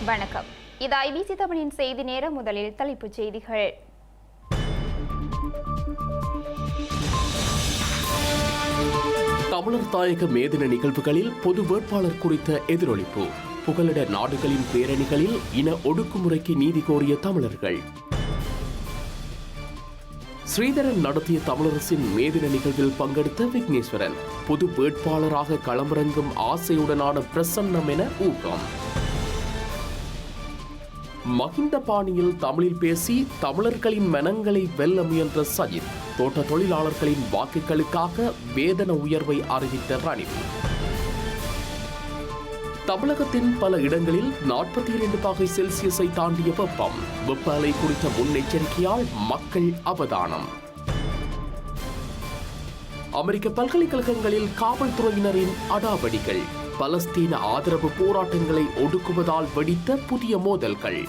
வணக்கம். இது ஐபிசி தமிழின் செய்தி நேரம். முதலில் தலைப்புச் செய்திகள். தமிழர் தாயக மேதின நிகழ்வுகளில் பொது வேட்பாளர் குறித்த எதிரொலிப்பு. புகலிட நாடுகளின் பேரணிகளில் இன ஒடுக்குமுறைக்கு நீதி கோரிய தமிழர்கள். ஸ்ரீதரன் நடத்திய தமிழரசின் மேதின நிகழ்வில் பங்கெடுத்த விக்னேஸ்வரன் பொது வேட்பாளராக களமிறங்கும் ஆசையுடனான பிரசன்னம் என ஊகம். மகிந்த பாணியில் தமிழில் பேசி தமிழர்களின் மனங்களை வெல்ல முயன்ற சஜித். தோட்ட தொழிலாளர்களின் வாக்குகளுக்காக வேதன உயர்வை அறிவித்த ரணில். தமிழகத்தின் பல இடங்களில் 42 பாகை செல்சியஸை தாண்டிய வெப்பம். வெப்ப அலை குறித்த முன்னெச்சரிக்கையால் மக்கள் அவதானம். அமெரிக்க பல்கலைக்கழகங்களில் காவல்துறையினரின் அடாவடிகள். பலஸ்தீன ஆதரவு போராட்டங்களை ஒடுக்குவதால் வெடித்த புதிய மோதல்கள்.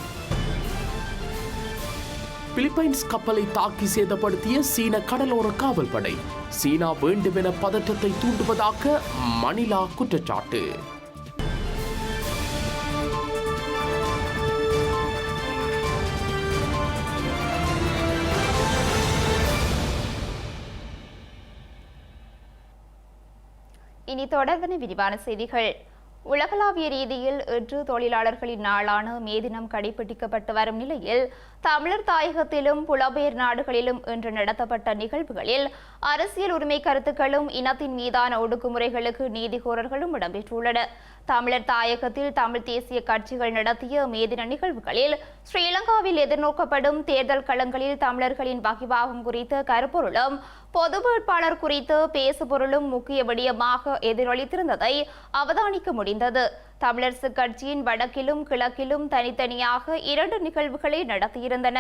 பிலிப்பைன்ஸ் கப்பலை தாக்கி சேதப்படுத்திய சீன கடலோர காவல்படை. சீனா வேண்டுமென பதற்றத்தை தூண்டுவதாக மணிலா குற்றச்சாட்டு. இனி தொடர்பான விரிவான செய்திகள். உலகளாவிய ரீதியில் இன்று தொழிலாளர்களின் நாளான மே தினம் கடைபிடிக்கப்பட்டு வரும் நிலையில் தமிழர் தாயகத்திலும் புலம்பெயர் நாடுகளிலும் இன்று நடத்தப்பட்ட நிகழ்வுகளில் அரசியல் உரிமை கருத்துக்களும் இனத்தின் மீதான ஒடுக்குமுறைகளுக்கு நீதிகோரல்களும் இடம்பெற்றுள்ளன. தமிழர் தாயகத்தில் தமிழ் தேசிய கட்சிகள் நடத்திய மேதின நிகழ்வுகளில் ஸ்ரீலங்காவில் எதிர்நோக்கப்படும் தேர்தல் களங்களில் தமிழர்களின் வகிபாகம் குறித்த கருப்பொருளும் பொது வேட்பாளர் குறித்து பேசுபொருளும் முக்கிய விடயமாக எதிரொலித்திருந்ததை அவதானிக்க முடிந்தது. தமிழரசு கட்சியின் வடக்கிலும் கிழக்கிலும் தனித்தனியாக 2 நிகழ்வுகளை நடத்தியிருந்தன.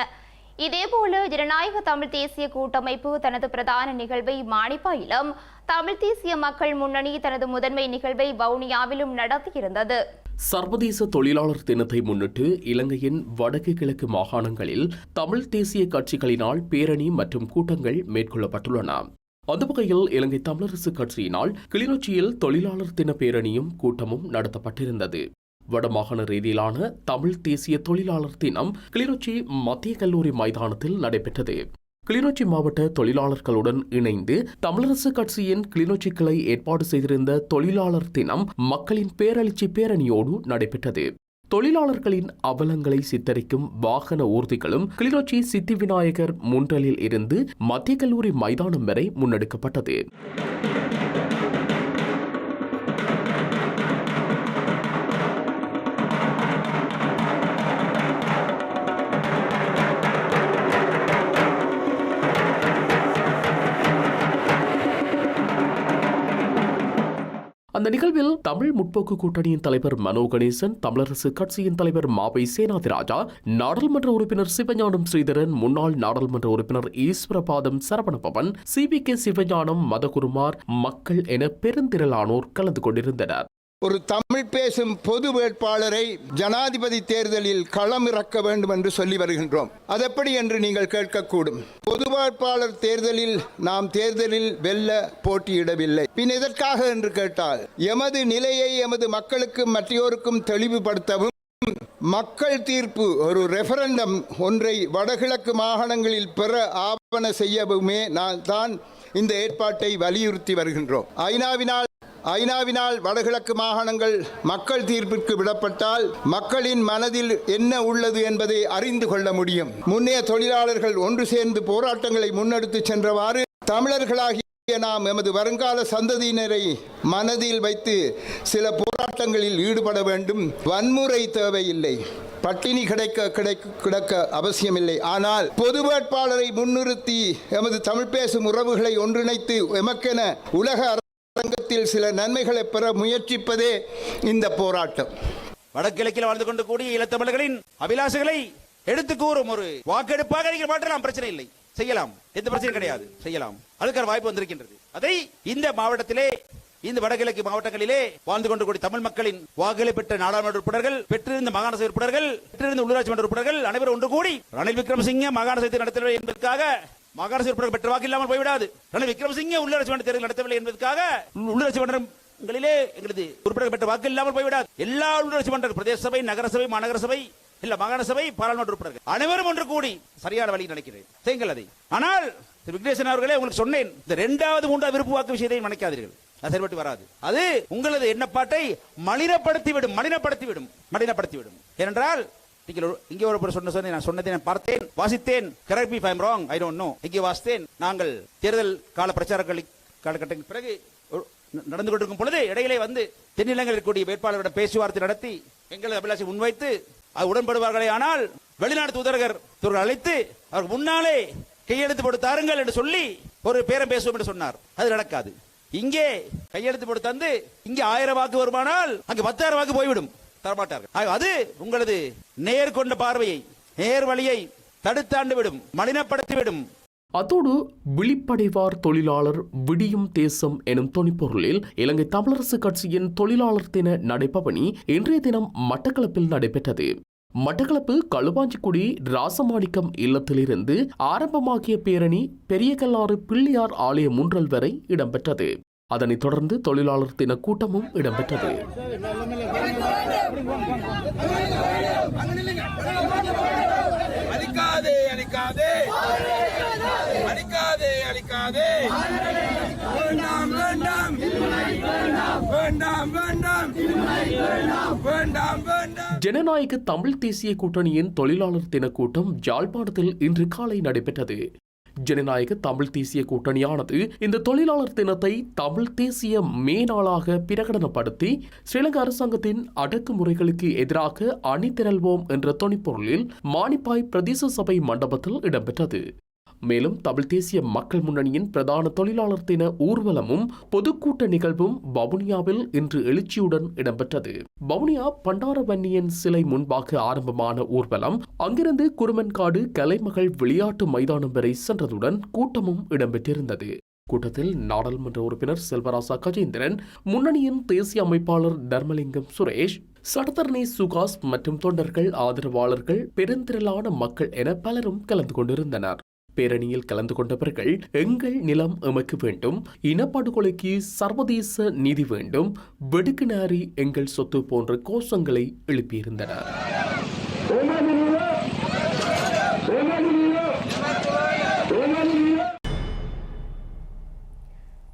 இதேபோல ஜனநாயக தமிழ் தேசிய கூட்டமைப்பு தனது பிரதான நிகழ்வை மானிப்பாயிலும், தமிழ் தேசிய மக்கள் முன்னணி தனது முதன்மை நிகழ்வை வவுனியாவிலும் நடத்தியிருந்தது. சர்வதேச தொழிலாளர் தினத்தை முன்னிட்டு இலங்கையின் வடக்கு கிழக்கு மாகாணங்களில் தமிழ் தேசிய கட்சிகளினால் பேரணி மற்றும் கூட்டங்கள் மேற்கொள்ளப்பட்டுள்ளன. அந்த வகையில் இலங்கை தமிழரசு கட்சியினால் கிளிநொச்சியில் தொழிலாளர் தின பேரணியும் கூட்டமும் நடத்தப்பட்டிருந்தது. வடமாகாண ரீதியிலான தமிழ் தேசிய தொழிலாளர் தினம் கிளிநொச்சி மத்திய கல்லூரி மைதானத்தில் நடைபெற்றது. கிளிநொச்சி மாவட்ட தொழிலாளர்களுடன் இணைந்து தமிழரசு கட்சியின் கிளிநொச்சி கிளை ஏற்பாடு செய்திருந்த தொழிலாளர் தினம் மக்களின் பேரெழுச்சி பேரணியோடு நடைபெற்றது. தொழிலாளர்களின் அவலங்களை சித்தரிக்கும் வாகன ஊர்திகளும் கிளிநொச்சி சித்தி விநாயகர் முன்றலில் இருந்து மத்திய கல்லூரி மைதானம் வரை முன்னெடுக்கப்பட்டது. அந்த நிகழ்வில் தமிழ் முற்போக்கு கூட்டணியின் தலைவர் மனோ கணேசன், தமிழரசு கட்சியின் தலைவர் மாவை சேனாதிராஜா, நாடாளுமன்ற உறுப்பினர் சிவஞானம் ஸ்ரீதரன், முன்னாள் நாடாளுமன்ற உறுப்பினர் ஈஸ்வரபாதம் சரவணபவன், CVK சிவஞானம், மதகுருமார், மக்கள் என பெருந்திரளானோர் கலந்து கொண்டிருந்தனர். ஒரு தமிழ் பேசும் பொது வேட்பாளரை ஜனாதிபதி தேர்தலில் களமிறக்க வேண்டும் என்று சொல்லி வருகின்றோம். அதெப்படி என்று நீங்கள் கேட்கக்கூடும். பொது வேட்பாளர் தேர்தலில் நாம் தேர்தலில் வெல்ல போட்டியிடவில்லை. பின் எதற்காக என்று கேட்டால், எமது நிலையை எமது மக்களுக்கும் மற்றோருக்கும் தெளிவுபடுத்தவும், மக்கள் தீர்ப்பு ஒரு ரெஃபரண்டம் ஒன்றை வடகிழக்கு மாகாணங்களில் பெற ஆவண செய்யவுமே நான் தான் இந்த ஏற்பாட்டை வலியுறுத்தி வருகின்றோம். ஐநாவினால் வடகிழக்கு மாகாணங்கள் மக்கள் தீர்ப்பிற்கு விடப்பட்டால் மக்களின் மனதில் என்ன உள்ளது என்பதை அறிந்து கொள்ள முடியும். முன்னைய தொழிலாளர்கள் ஒன்று சேர்ந்து போராட்டங்களை முன்னெடுத்து சென்றவாறு தமிழர்களாகிய நாம் எமது வருங்கால சந்ததியினரை மனதில் வைத்து சில போராட்டங்களில் ஈடுபட வேண்டும். வன்முறை தேவையில்லை, பட்டினி கிடக்க அவசியமில்லை. ஆனால் பொது வேட்பாளரை முன்னிறுத்தி எமது தமிழ் பேசும் உறவுகளை ஒன்றிணைத்து எமக்கென உலக அரங்கத்தில் சில நன்மைகளை பெற முயற்சிப்பதே இந்த போராட்டம். வடகிழக்கில் வாழ்ந்து கொண்டு கூடிய ஈழத்தமிழர்களின் அபிலாஷைகளை எடுத்து கூறும் ஒரு வாக்கெடுப்பாக நீங்கள் மாற்றலாம், பிரச்சனை இல்லை, செய்யலாம், எந்த பிரச்சனையும் கிடையாது, செய்யலாம். அதுக்கான வாய்ப்பு வந்திருக்கின்றது. அதை இந்த மாவட்டத்திலே, இந்த வடகிழக்கு மாவட்டங்களிலே வாழ்ந்து கொண்டு கூடிய தமிழ் மக்களின் வாக்குகளை பெற்ற நாடாளுமன்ற உறுப்பினர்கள், பெற்றிருந்த மாகாண சபை உறுப்பினர்கள், பெற்றிருந்த உள்ளூராட்சி மன்ற உறுப்பினர்கள் அனைவரும் ஒன்று கூடி ரணில் விக்ரமசிங்கே மாகாண சபை நடத்தவில்லை என்பதற்காக மாகாண சபை உறுப்பினர்கள் பெற்ற வாக்கு இல்லாமல் போய்விடாது. ரணில் விக்ரமசிங்கே உள்ளூராட்சி மன்ற தேர்தல் நடத்தவில்லை என்பதற்காக உள்ளூராட்சி மன்றம் மாவட்டங்களிலே எங்களது உறுப்பினர்கள் பெற்ற வாக்கு இல்லாமல் போய்விடாது. எல்லா உள்ளூராட்சி மன்ற பிரதேச சபை, நகர சபை, மாநகர சபை, இல்ல மாகாண சபை, பாராளுமன்ற உறுப்பினர்கள் அனைவரும் ஒன்று கூடி சரியான வழியில் நினைக்கிறேன். செய்யுங்கள் அதை. ஆனால் திரு விக்னேஸ்வரன் அவர்களே, உங்களுக்கு சொன்னேன், இந்த 2வது 3வது விருப்பு வாக்கு விஷயத்தையும் நினைக்காதீர்கள். அது செயல்பட்டு வராது. அது உங்களது எண்ணப்பாட்டை மலினப்படுத்திவிடும். ஏனென்றால் நீங்கள் இங்கே ஒரு சொன்ன நான் சொன்னதை நான் பார்த்தேன், வாசித்தேன். Correct me if I am wrong, I don't know. இங்கே வாசித்தேன். நாங்கள் தேர்தல் கால பிரச்சார காலகட்டத்திற்கு பிறகு நடந்து கொண்டிருக்கும் பொழுது இடையிலே வந்து தென்னிலங்கையில் கூடிய வேட்பாளர்களிடம் பேச்சுவார்த்தை நடத்தி எங்களது அபிலாஷை முன்வைத்து அது உடன்படுவார்களே ஆனால் வெளிநாடு தூதரகர் அழைத்து அவருக்கு முன்னாலே கையெழுத்து போட்டு தாருங்கள் என்று சொல்லி ஒரு பேரம் பேசுவோம் என்று சொன்னார். அது நடக்காது. இங்கே கையெழுத்து போட்டு தந்து இங்கே 1000 வாக்கு வருமானால் அங்கே 10,000 வாக்கு போய்விடும். தரமாட்டார்கள். அது உங்களது நேர்கொண்ட பார்வையை, நேர் வழியை தடுத்தாண்டு விடும், மலினப்படுத்திவிடும். அதோடு விழிப்படைவார் தொழிலாளர் விடியும் தேசம் எனும் தொனிப்பொருளில் இலங்கை தமிழரசு கட்சியின் தொழிலாளர் தின நடைபவனி இன்றைய தினம் மட்டக்களப்பில் நடைபெற்றது. மட்டக்களப்பு களுவாஞ்சிக்குடி ராசமாணிக்கம் இல்லத்திலிருந்து ஆரம்பமாகிய பேரணி பெரியகல்லாறு பிள்ளையார் ஆலய முன்றல் வரை இடம்பெற்றது. அதனைத் தொடர்ந்து தொழிலாளர் தின கூட்டமும் இடம்பெற்றது. ஜனநாயக தமிழ் தேசிய கூட்டணியின் தொழிலாளர் தின கூட்டம் யாழ்ப்பாணத்தில் இன்று காலை நடைபெற்றது. ஜனநாயக தமிழ் தேசிய கூட்டணியானது இந்த தொழிலாளர் தினத்தை தமிழ் தேசிய மே நாளாக பிரகடனப்படுத்தி ஸ்ரீலங்கா அரசாங்கத்தின் அடக்குமுறைகளுக்கு எதிராக அணிதிரள்வோம் என்ற தொனிப்பொருளில் மானிப்பாய் பிரதேச சபை மண்டபத்தில் இடம்பெற்றது. மேலும் தமிழ் தேசிய மக்கள் முன்னணியின் பிரதான தொழிலாளர் தின ஊர்வலமும் பொதுக்கூட்ட நிகழ்வும் வவுனியாவில் இன்று எழுச்சியுடன் இடம்பெற்றது. வவுனியா பண்டாரவன்னியன் சிலை முன்பாக ஆரம்பமான ஊர்வலம் அங்கிருந்து குருமன்காடு கலைமகள் விளையாட்டு மைதானம் வரை சென்றதுடன் கூட்டமும் இடம்பெற்றிருந்தது. கூட்டத்தில் நாடாளுமன்ற உறுப்பினர் செல்வராசா கஜேந்திரன், முன்னணியின் தேசிய அமைப்பாளர் தர்மலிங்கம் சுரேஷ், சட்டத்தரணி சுகாஸ் மற்றும் தொண்டர்கள், ஆதரவாளர்கள், பெருந்திரளான மக்கள் என பலரும் கலந்து கொண்டிருந்தனர். பேரணியில் கலந்து கொண்டவர்கள் எங்கள் நிலம் எமக்கு வேண்டும், இனப்படுகொலைக்கு சர்வதேச நீதி வேண்டும், வெடுக்குநாரி எங்கள் சொத்து போன்ற கோஷங்களை எழுப்பியிருந்தனர்.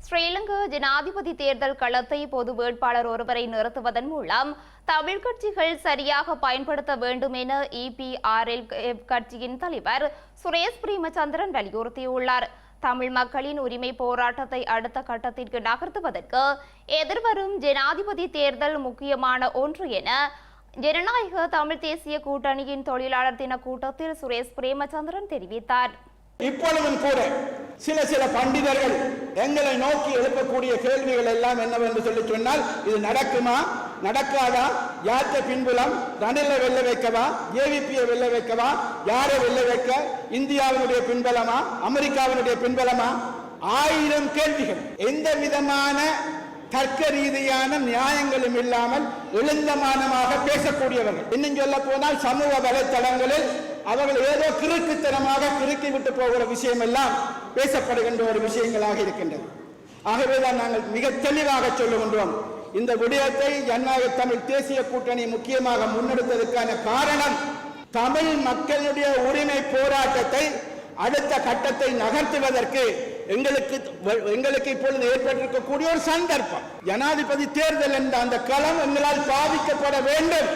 ஸ்ரீலங்கா ஜனாதிபதி தேர்தல் களத்தை பொது வேட்பாளர் ஒருவரை நிறுத்துவதன் மூலம் தமிழ் கட்சிகள் சரியாக பயன்படுத்த வேண்டும் என EPRL கட்சியின் தலைவர் சுரேஷ் பிரேமச்சந்திரன் வலியுறுத்தியுள்ளார். தமிழ் மக்களின் உரிமை போராட்டத்தை அடுத்த கட்டத்திற்கு நகர்த்துவதற்கு எதிர்வரும் ஜனாதிபதி தேர்தல் முக்கியமான ஒன்று என ஜனநாயக தமிழ் தேசிய கூட்டணியின் தொழிலாளர் தின கூட்டத்தில் சுரேஷ் பிரேமச்சந்திரன் தெரிவித்தார். இப்பொழுதும் கூட சில பண்டிதர்கள் எங்களை நோக்கி எழுப்பக்கூடிய கேள்விகள் எல்லாம் என்னவென்று சொல்லி சொன்னால், இது நடக்குமா, நடக்காதா, யார்த்த பின்புலம், ரணிலை வெல்ல வைக்கவா, ஏவிபியை வெல்ல வைக்கவா, யாரை வெல்ல வைக்க, இந்தியாவினுடைய பின்பலமா, அமெரிக்காவினுடைய பின்பலமா, 1000 கேள்விகள். எந்த விதமான தர்க்க ரீதியான நியாயங்களும் இல்லாமல் எழுந்தமானமாக பேசக்கூடியவர்கள். இன்னும் சொல்ல போனால் சமூக வலைத்தளங்களில் அவர்கள் ஏதோ கிறுக்குத்தனமாக கிறுக்கி விட்டு போகிற விஷயம் எல்லாம் பேசப்படுகின்ற ஒரு விஷயங்களாக இருக்கின்றது. ஆகவேதான் நாங்கள் மிக தெளிவாக சொல்லுகின்றோம், இந்த விடயத்தை ஜனநாயக தமிழ் தேசிய கூட்டணி முக்கியமாக முன்னெடுத்ததற்கான காரணம், தமிழ் மக்களுடைய உரிமை போராட்டத்தை அடுத்த கட்டத்தை நகர்த்துவதற்கு எங்களுக்கு இப்பொழுது ஏற்பட்டிருக்கக்கூடிய ஒரு சந்தர்ப்பம். ஜனாதிபதி தேர்தல் என்ற அந்த களம் எங்களால் பாதிக்கப்பட வேண்டும்.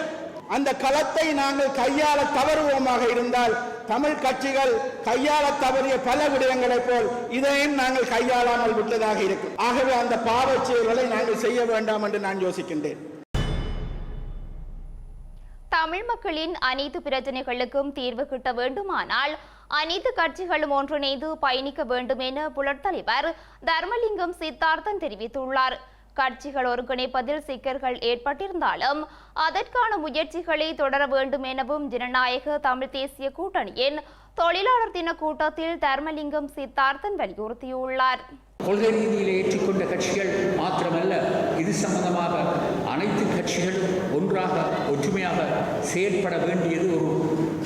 அந்த களத்தை நாங்கள் கையாள தவறுவோமாக இருந்தால் தமிழ் கட்சிகள் கையாள தவறிய பல விடயங்களை போல் இதையும் நாங்கள் கையாளாமல் விட்டதாக இருக்கும். ஆகவே அந்த பாவச் செயல்களை நாங்கள் செய்ய வேண்டாம் என்று நான் யோசிக்கின்றேன். தமிழ் மக்களின் அனைத்து பிரச்சனைகளுக்கும் தீர்வு கிட்ட வேண்டுமானால் அனைத்து கட்சிகளும் ஒன்றிணைந்து பயணிக்க வேண்டும் என புலட் தலைவர் தர்மலிங்கம் சித்தார்த்தன் தெரிவித்துள்ளார். கட்சிகள் ஒருங்கிணைப்பதில் சிக்கல்கள் ஏற்பட்டிருந்தாலும் அதற்கான முயற்சிகளை தொடர வேண்டும் எனவும் ஜனநாயக தமிழ் தேசிய கூட்டணியின் தொழிலாளர் தின கூட்டத்தில் தர்மலிங்கம் சித்தார்த்தன் வலியுறுத்தியுள்ளார். கொள்கை ரீதியில் ஏற்றுக்கொண்ட கட்சிகள் மாத்திரமல்ல, இது சம்பந்தமாக அனைத்து கட்சிகளும் ஒன்றாக ஒற்றுமையாக செயற்பட வேண்டியது ஒரு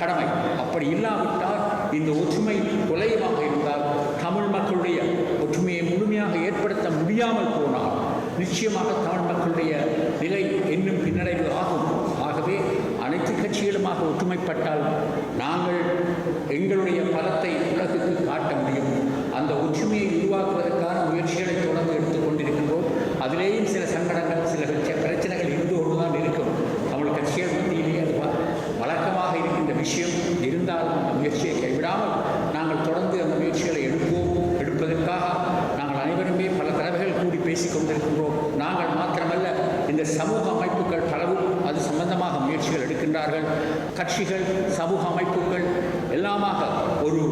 கடமை. அப்படி இல்லாவிட்டால் இந்த ஒற்றுமை குலைவாக இருந்தால் தமிழ் மக்களுடைய ஒற்றுமையை முழுமையாக ஏற்படுத்த முடியாமல் போனால் நிச்சயமாக தமிழ் மக்களுடைய நிலை இன்னும் பின்னடைவு ஆகும். ஆகவே அனைத்து கட்சிகளுமாக ஒற்றுமைப்பட்டால் நாங்கள் எங்களுடைய பலத்தை உலகுக்கு காட்ட முடியும். அந்த ஒற்றுமையை உருவாக்குவதற்கான முயற்சிகளை தொடர்ந்து எடுத்துக் கொண்டிருக்கின்றோம். அதிலேயும் சில சங்கடங்கள், சில பிரச்சனைகள் இருந்து கொண்டுதான் இருக்கும். தமிழ் கட்சிகள் மத்தியிலேயே அது வழக்கமாக இருக்கின்ற விஷயம் இருந்தாலும் அந்த முயற்சியை கைவிடாமல் நாங்கள் தொடர்ந்து அந்த முயற்சிகளை எடுப்பதற்காக நாங்கள் அனைவருமே பல தடவைகள் கூடி பேசிக் கொண்டிருக்கின்றோம். நாங்கள் மாத்திரமல்ல, இந்த சமூக அமைப்புகள் பலரும் அது சம்பந்தமாக முயற்சிகள் எடுக்கின்றார்கள். கட்சிகள், சமூக அமைப்புகள் எல்லாமாக ஒரு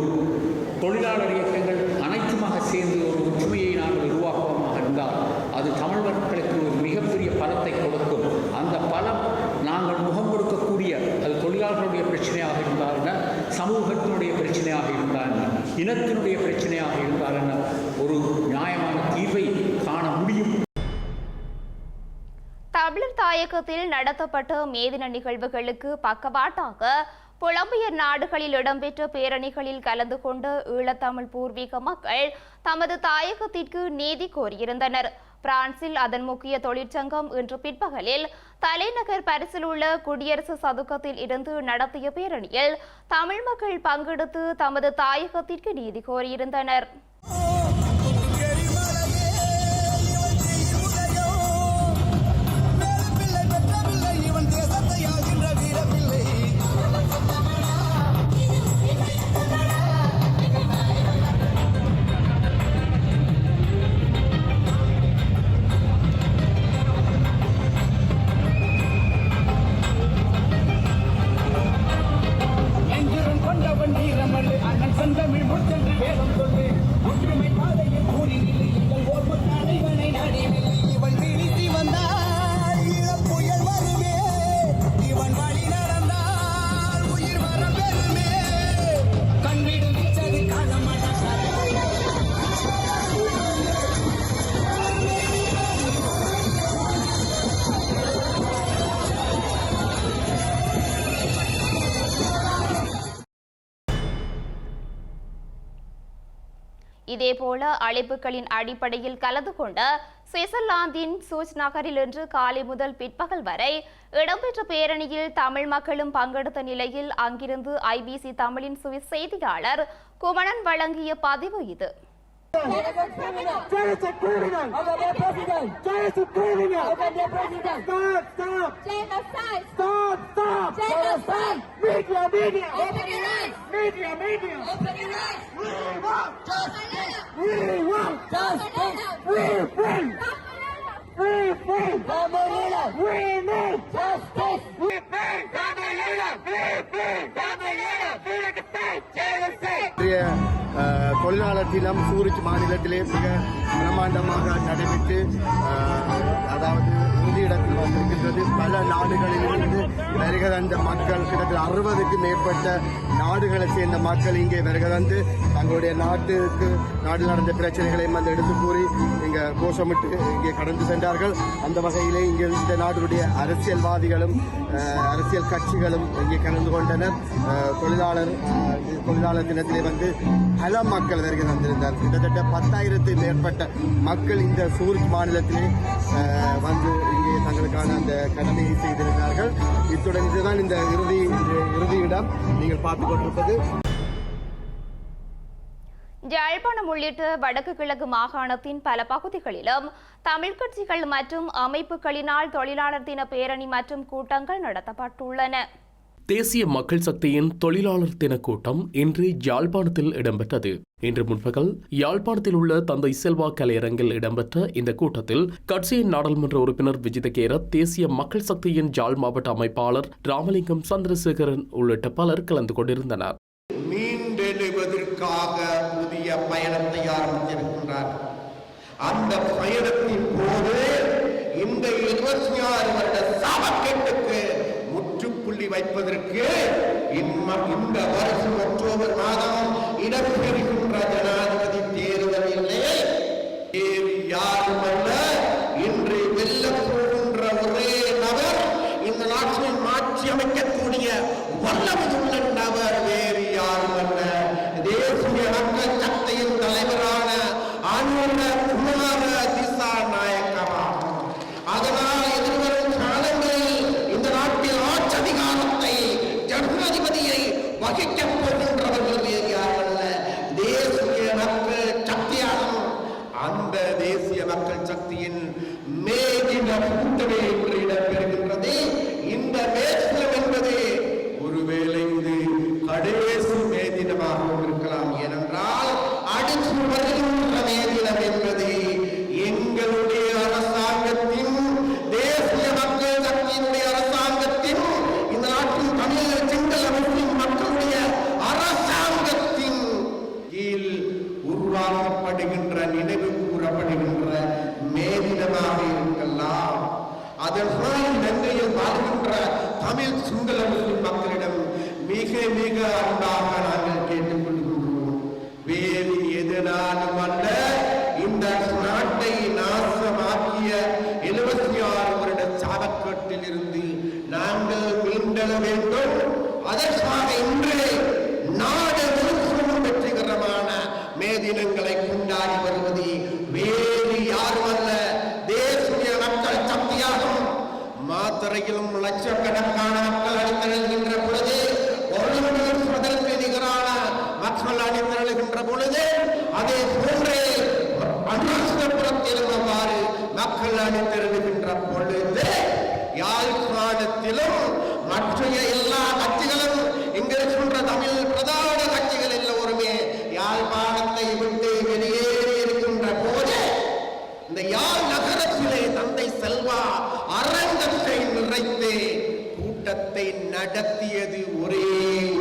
தொழிலாளர் இயக்கங்கள் அனைத்துமாக சேர்ந்து ஒரு ஒற்றுமையை நாங்கள் உருவாக்குவதாக இருந்தால் அது தமிழ் மக்களுக்கு ஒரு மிகப்பெரிய பலத்தை கொடுக்கும். அந்த பலம் நாங்கள் முகம் கொடுக்கக்கூடிய, அது தொழிலாளர்களுடைய பிரச்சனையாக இருந்தால் என்ன, சமூகத்தினுடைய பிரச்சனையாக இருந்தால் என்ன, இனத்தினுடைய பிரச்சனையாக இருந்தால் என்ன, ஒரு நியாயமான தீர்வை காண முடியும். தமிழர் தாயகத்தில் நடத்தப்பட்ட மேதின நிகழ்வுகளுக்கு பக்கவாட்டாக புலம்பெயர் நாடுகளில் இடம்பெற்ற பேரணிகளில் கலந்து கொண்ட ஈழத்தமிழ் பூர்வீக மக்கள் தமது தாயகத்திற்கு நீதி கோரியிருந்தனர். பிரான்சில் அதன் முக்கிய தொழிற்சங்கம் இன்று பிற்பகலில் தலைநகர் பாரிஸில் உள்ள குடியரசு சதுக்கத்தில் இருந்து நடத்திய பேரணியில் தமிழ் மக்கள் பங்கெடுத்து தமது தாயகத்திற்கு நீதி கோரியிருந்தனர். இதேபோல அழைப்புகளின் அடிப்படையில் கலந்து கொண்ட சுவிட்சர்லாந்தின் சூச் நகரில் இன்று காலை முதல் பிற்பகல் வரை இடம்பெற்ற பேரணியில் தமிழ் மக்களும் பங்கெடுத்த நிலையில் அங்கிருந்து ஐபிசி தமிழின் சுவிஸ் செய்தியாளர் குமணன் வழங்கிய பதிவு இது. தொழிலாளர் தினம் சூரிச் மாநிலத்திலே மிக பிரமாண்டமாக நடைபெற்று அதாவது இறுதி இடத்தில் வந்திருக்கின்றது. பல நாடுகளிலிருந்து வருகை தந்த மக்கள், கிட்டத்தட்ட 60க்கும் மேற்பட்ட நாடுகளை சேர்ந்த மக்கள் இங்கே வருகை தந்து தங்களுடைய நாட்டில் நடந்த பிரச்சனைகளையும் வந்து எடுத்து கூறி இங்கே கோஷமிட்டு இங்கே கடந்து சென்றார்கள். அந்த வகையிலே இங்கே இந்த நாடுடைய அரசியல்வாதிகளும் அரசியல் கட்சிகளும் இங்கே கலந்து கொண்டனர். தொழிலாளர் தினத்திலே வந்து பல மக்கள் வருகை தந்திருந்தார். கிட்டத்தட்ட 10,000க்கும் மேற்பட்ட மக்கள் இந்த சூரிச் மாநிலத்திலே வந்து இங்கே தங்களுக்கான அந்த கடமையை செய்திருந்தார்கள். இத்துடன் இதுதான் இந்த இறுதியிடம் நீங்கள் பார்த்துக் கொண்டிருப்பது. யாழ்ப்பாணம் உள்ளிட்ட வடக்கு கிழக்கு மாகாணத்தின் பல பகுதிகளிலும் தமிழ் கட்சிகள் மற்றும் அமைப்புகளினால் தொழிலாளர் தின பேரணி மற்றும் கூட்டங்கள் நடத்தப்பட்டுள்ளன. தேசிய மக்கள் சக்தியின் தொழிலாளர் தின கூட்டம் இன்று யாழ்ப்பாணத்தில் இடம்பெற்றது. இன்று முன்பகல் யாழ்ப்பாணத்தில் உள்ள தந்தை செல்வா கலையரங்கில் இடம்பெற்ற இந்த கூட்டத்தில் கட்சியின் நாடாளுமன்ற உறுப்பினர் விஜிதகேர, தேசிய மக்கள் சக்தியின் யாழ் மாவட்ட அமைப்பாளர் ராமலிங்கம் சந்திரசேகரன் உள்ளிட்ட பலர் கலந்து கொண்டிருந்தனர். மீண்டெழுவதற்காக புதிய பயணத்தை ஆரம்பித்திருக்கின்றார். அந்த பயணத்தின் போது இந்த 26 வருட சாபக்கேட்டுக்கு முற்றுப்புள்ளி வைப்பதற்கு இந்த வருஷம் அக்டோபர் மாதம் இடம்பெறுகின்ற ஜனாதிபதி தேர்தலிலே வேறு யாருமல்ல, இன்று வெல்லப் போகின்ற ஒரே நபர், இந்த நாட்டை மாற்றி அமைக்கக்கூடிய வல்லமையுள்ள நபர் வேறு யாருமல்ல, தேசிய மக்கள் சக்தியின் தலைவரான அனுர குமார திசாநாயக்கவா. வகிக்கப் போகின்றவர்கள் வேறு யாரல்ல, தேசிய மக்கள் சக்தியாகும். அந்த தேசிய மக்கள் சக்தியின் மேதின கூட்டமே என்று இடம்பெறுகின்றது. இந்த மேதினம் என்பது ஒருவேளை இது கடைசி மேதினமாகவும் இருக்கலாம். ஏனென்றால் அடுத்து வருகின்ற மேதினம் என்பது எங்களுடைய அரசாங்கத்தின், தேசிய மக்கள் சக்தியினுடைய அரசாங்கத்தின், இந்த நாட்டின் தமிழ் சிங்கள முஸ்லிம் மக்களுடைய அரசாங்கத்தின் கீழ் உருவாக்கப்படுகின்ற, நினைவு கூறப்படுகின்ற மேதினமாக இருக்கலாம். அதனால் இலங்கையில் வாழ்கின்ற தமிழ் சிங்கள முஸ்லிம் மக்களிடம் மிக மிக அன்பாக நாங்கள் கேட்டுக்கொள்கின்றோம். வேறு எதனாலும் அல்ல, இந்த நாட்டை நாசமாக்கிய 76 வருட சாபக்கேட்டில் இருந்து நாங்கள் மீண்டெழ வேண்டும். அதற்காக இன்று நாடு முழுவதும் வெற்றிகரமான மேதினங்களை கொண்டாடி வருவது வேறு யாரும் அல்ல, தேசிய மக்கள் சக்தியாகும். மாத்திரையிலும் லட்சக்கணக்கான மக்கள் அணிந்திருக்கின்ற பொழுது, ஒழுங்குவதற்கு நிகரான மக்கள் அணிந்திருக்கின்ற பொழுது, அதே போன்றே அனுராஷ்டிரபுரத்திலும் அவ்வாறு மக்கள் அணிந்திருக்கின்ற பொழுது, யாழ்ப்பாணத்திலும் மற்ற எல்லா கட்சிகளும், இங்கு இருக்கின்ற தமிழ் பிரதான கட்சிகள் எல்லோருமே யாழ்ப்பாணத்தை விட்டு வெளியேறி இருக்கின்ற போது, இந்த யாழ் நகரத்திலே தந்தை செல்வா அரங்கத்தை நிறைத்து கூட்டத்தை நடத்தியது ஒரே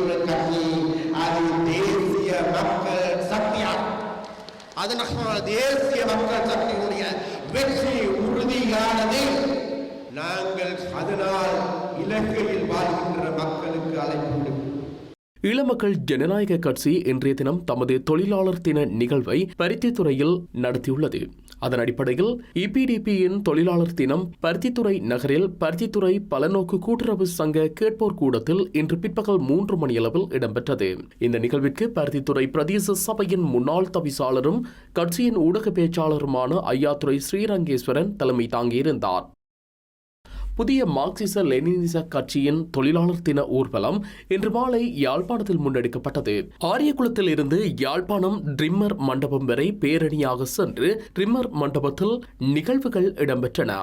ஒரு கட்சி, அது தேசிய மக்கள் சக்தியாகும். அதனால் தேசிய மக்கள் சக்தியுடைய வெற்றி உறுதியானது. நாங்கள் அதனால் இலங்கையில் வாழ்கின்ற மக்களுக்கு அழைப்பு விடுக்கிறோம். ஈழமக்கள் ஜனநாயக கட்சி இன்றைய தினம் தமது தொழிலாளர் தின நிகழ்வை பருத்தித்துறையில் நடத்தியுள்ளது. அதன் அடிப்படையில் இபிடிபியின் தொழிலாளர் தினம் பருத்தித்துறை நகரில் பருத்தித்துறை பலநோக்கு கூட்டுறவு சங்க கேட்போர் கூடத்தில் இன்று பிற்பகல் 3 மணியளவில் இடம்பெற்றது. இந்த நிகழ்விற்கு பருத்தித்துறை பிரதேச சபையின் முன்னாள் தவிசாளரும் கட்சியின் ஊடக பேச்சாளருமான ஐயாத்துறை ஸ்ரீரங்கேஸ்வரன் தலைமை தாங்கியிருந்தார். புதிய மார்க்சிச லெனினிச கட்சியின் தொழிலாளர் தின ஊர்வலம் இன்று மாலை யாழ்ப்பாணத்தில் முன்னெடுக்கப்பட்டது. ஆரியகுளத்தில் இருந்து யாழ்ப்பாணம் ட்ரிம்மர் மண்டபம் வரை பேரணியாக சென்று ட்ரிம்மர் மண்டபத்தில் நிகழ்வுகள் இடம்பெற்றன.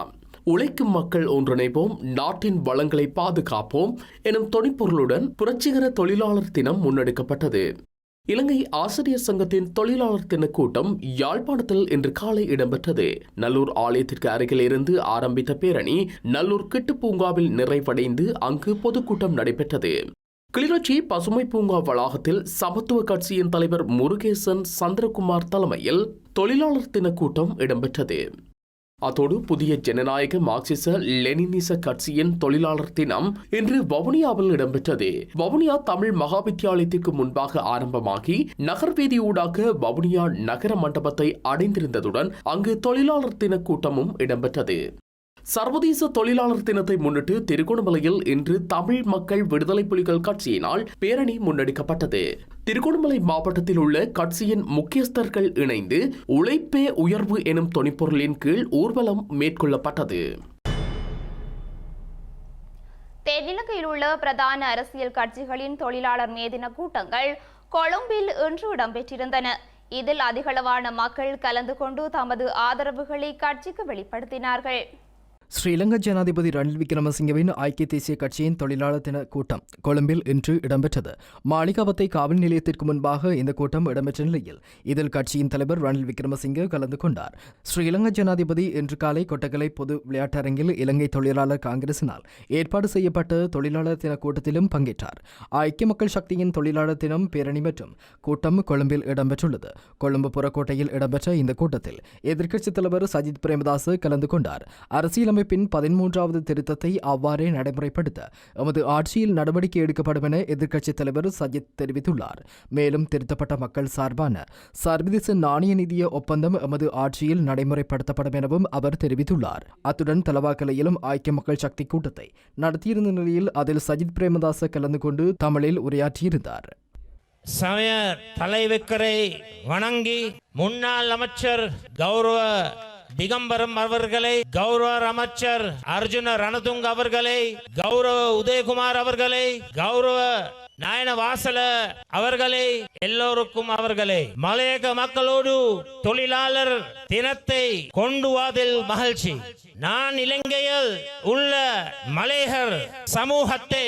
உழைக்கும் மக்கள் ஒன்றிணைப்போம், நாட்டின் வளங்களை பாதுகாப்போம் எனும் தொனிப்பொருளுடன் புரட்சிகர தொழிலாளர் தினம் முன்னெடுக்கப்பட்டது. இலங்கை ஆசிரியர் சங்கத்தின் தொழிலாளர் தின கூட்டம் யாழ்ப்பாணத்தில் இன்று காலை இடம்பெற்றது. நல்லூர் ஆலயத்திற்கு அருகில் இருந்து ஆரம்பித்த பேரணி நல்லூர் கிட்டு பூங்காவில் நிறைவடைந்து அங்கு பொதுக்கூட்டம் நடைபெற்றது. கிளிநொச்சி பசுமை பூங்கா வளாகத்தில் சமத்துவ கட்சியின் தலைவர் முருகேசன் சந்திரகுமார் தலைமையில் தொழிலாளர் தின கூட்டம் இடம்பெற்றது. அதோடு புதிய ஜனநாயக மார்க்சிச லெனினிச கட்சியின் தொழிலாளர் தினம் இன்று வவுனியாவில் இடம்பெற்றது. வவுனியா தமிழ் மகாவித்தியாலயத்திற்கு முன்பாக ஆரம்பமாகி நகர்வீதி ஊடாக வவுனியா நகர மண்டபத்தை அடைந்திருந்ததுடன் அங்கு தொழிலாளர் தின கூட்டமும் இடம்பெற்றது. சர்வதேச தொழிலாளர் தினத்தை முன்னிட்டு திருகோணமலையில் இன்று தமிழ் மக்கள் விடுதலை புலிகள் கட்சியினால் பேரணி முன்னெடுக்கப்பட்டது. திருகோணமலை மாவட்டத்தில் உள்ள கட்சியின் முக்கியஸ்தர்கள் இணைந்து உழைப்பே உயர்வு எனும் தொனிப்பொருளின் கீழ் ஊர்வலம் மேற்கொள்ளப்பட்டது. தென்னிலங்கையில் உள்ள பிரதான அரசியல் கட்சிகளின் தொழிலாளர் மேதின கூட்டங்கள் கொழும்பில் இன்று இடம்பெற்றிருந்தன. இதில் அதிகளவான மக்கள் கலந்து கொண்டு தமது ஆதரவுகளை கட்சிக்கு வெளிப்படுத்தினார்கள். ஸ்ரீலங்கா ஜனாதிபதி ரணில் விக்ரமசிங்கவின் ஐக்கிய தேசிய கட்சியின் தொழிலாளர் தின கூட்டம் கொழும்பில் இன்று இடம்பெற்றது. மாளிகாவத்தை காவல் நிலையத்திற்கு முன்பாக இந்த கூட்டம் இடம்பெற்ற நிலையில் இதில் கட்சியின் தலைவர் ரணில் விக்ரமசிங்கே கலந்து கொண்டார். ஸ்ரீலங்கா ஜனாதிபதி இன்று காலை கொட்டகலை பொது விளையாட்டரங்கில் இலங்கை தொழிலாளர் காங்கிரசினால் ஏற்பாடு செய்யப்பட்ட தொழிலாளர் தின கூட்டத்திலும் பங்கேற்றார். ஐக்கிய மக்கள் சக்தியின் தொழிலாளர் தினம் பேரணி மற்றும் கூட்டம் கொழும்பில் இடம்பெற்றுள்ளது. கொழும்பு புறக்கோட்டையில் இடம்பெற்ற இந்த கூட்டத்தில் எதிர்க்கட்சித் தலைவர் சஜித் பிரேமதாச கலந்து கொண்டார். அரசியல் அமைப்பின் 13வது திருத்தத்தை அவ்வாறே நடைமுறைப்படுத்த எமது ஆட்சியில் நடவடிக்கை எடுக்கப்படும் என எதிர்க்கட்சித் தலைவர் சஜித் தெரிவித்துள்ளார். மேலும் திருத்தப்பட்ட மக்கள் சார்பான சர்வதேச நாணய நிதிய ஒப்பந்தம் எமது ஆட்சியில் நடைமுறைப்படுத்தப்படும் எனவும் அவர் தெரிவித்துள்ளார். அத்துடன் தலவாக்கலையிலும் ஐக்கிய மக்கள் சக்தி கூட்டத்தை நடத்தியிருந்த நிலையில் அதில் சஜித் பிரேமதாச கலந்து கொண்டு தமிழில் உரையாற்றியிருந்தார். சமய தலைவரை வணங்கி முன்னாள் அமைச்சர் கௌரவ திகம்பரம் அவர்களை, கௌரவ அமைச்சர் அர்ஜுன ரணதுங்க அவர்களை, கௌரவ உதயகுமார் அவர்களை, கௌரவ நாயன வாசல அவர்களே, எல்லோருக்கும் அவர்களே, மலையக மக்களோடு தொழிலாளர் தினத்தை கொண்டுவதில் மகிழ்ச்சி. நான் இலங்கையில் உள்ள மலையகர் சமூகத்தை